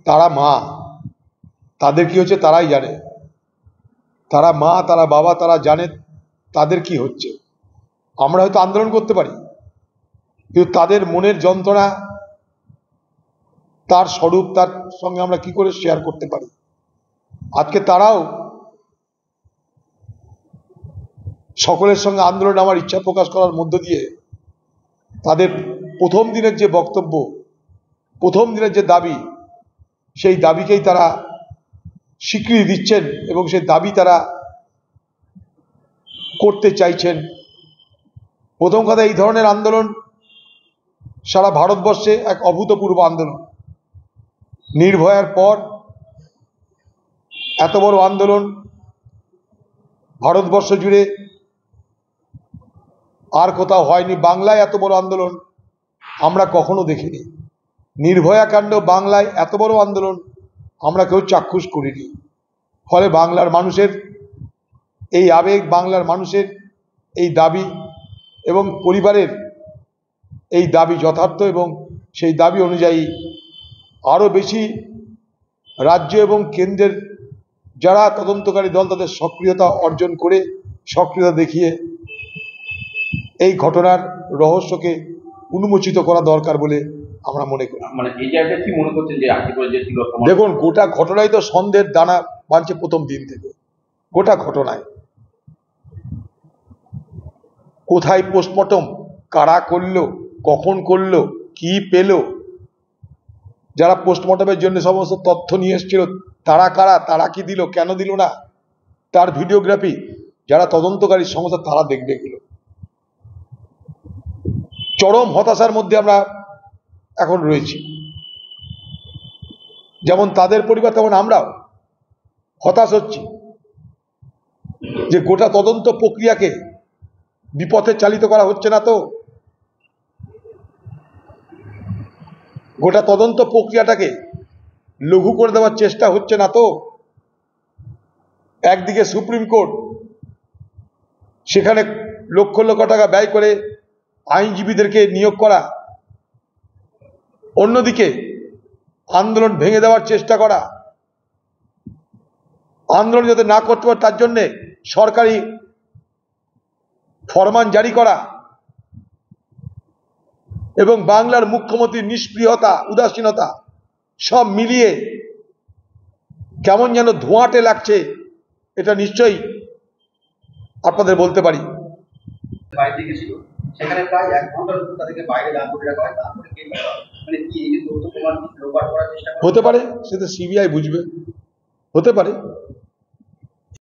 তারা মা, তাদের কি হচ্ছে তারাই জানে। তারা মা, তারা বাবা, তারা জানে তাদের কি হচ্ছে। আমরা হয়তো আন্দোলন করতে পারি, কিন্তু তাদের মনের যন্ত্রণা, তার স্বরূপ, তার সঙ্গে আমরা কি করে শেয়ার করতে পারি। আজকে তারাও সকলের সঙ্গে আন্দোলন আমার ইচ্ছা প্রকাশ করার মধ্য দিয়ে তাদের প্রথম দিনের যে বক্তব্য, প্রথম দিনের যে দাবি, সেই দাবিকেই তারা স্বীকৃতি দিচ্ছেন এবং সেই দাবি তারা করতে চাইছেন। প্রথম কথা, এই ধরনের আন্দোলন সারা ভারতবর্ষে এক অভূতপূর্ব আন্দোলন। নির্ভয়ার পর এত বড় আন্দোলন ভারতবর্ষ জুড়ে আর কোথাও হয়নি। বাংলায় এত বড় আন্দোলন আমরা কখনো দেখিনি। নির্ভয়া কাণ্ড বাংলায় এত বড় আন্দোলন আমরা কেউ চাক্ষুষ করিনি। ফলে বাংলার মানুষের এই আবেগ, বাংলার মানুষের এই দাবি এবং পরিবারের এই দাবি যথার্থ, এবং সেই দাবি অনুযায়ী আরও বেশি রাজ্য এবং কেন্দ্রের যারা তদন্তকারী দল তাদের সক্রিয়তা অর্জন করে, সক্রিয়তা দেখিয়ে এই ঘটনার রহস্যকে উন্মোচিত করা দরকার বলে আমরা মনে করি। মানে এই জায়গাটা কি মনে করছেন যে দেখুন, গোটা ঘটনায় তো সন্দেহের দানা বাঁধছে প্রথম দিন থেকে। গোটা ঘটনায় কোথায় পোস্টমর্টম, কারা করলো, কখন করলো, কি পেল, যারা পোস্টমর্টমের জন্য সমস্ত তথ্য নিয়ে এসেছিল তারা কারা, তারা কি দিল, কেন দিল না, তার ভিডিওগ্রাফি যারা তদন্তকারী সংস্থা তারা দেখবে এগুলো। চরম হতাশার মধ্যে আমরা এখন রয়েছি। যেমন তাদের পরিবার তেমন আমরাও হতাশ হচ্ছি যে গোটা তদন্ত প্রক্রিয়াকে বিপথে চালিত করা হচ্ছে না তো। গোটা তদন্ত প্রক্রিয়াটাকে লঘু করে দেওয়ার চেষ্টা হচ্ছে না তো। একদিকে সুপ্রিম কোর্ট, সেখানে লক্ষ লক্ষ টাকা ব্যয় করে আইনজীবীদেরকে নিয়োগ করা, অন্যদিকে আন্দোলন ভেঙে দেওয়ার চেষ্টা করা, আন্দোলন যাতে না করতে পারে তার জন্যে সরকারি ফরমান জারি করা, এবং বাংলার মুখ্যমন্ত্রীর নিষ্ক্রিয়তা, উদাসীনতা সব মিলিয়ে কেমন যেন ধোঁয়াটে লাগছে। এটা নিশ্চয়ই আপনাদের বলতে পারি। সেখানে প্রায় 1 ঘন্টার উপর তাদেরকে বাইরে দাঁড় করে রাখা হয়, তারপরে মানে কি এই যে তথ্য প্রমাণ লোপাট করার চেষ্টা হতে পারে, সেটা সিবিআই বুঝবে, হতে পারে।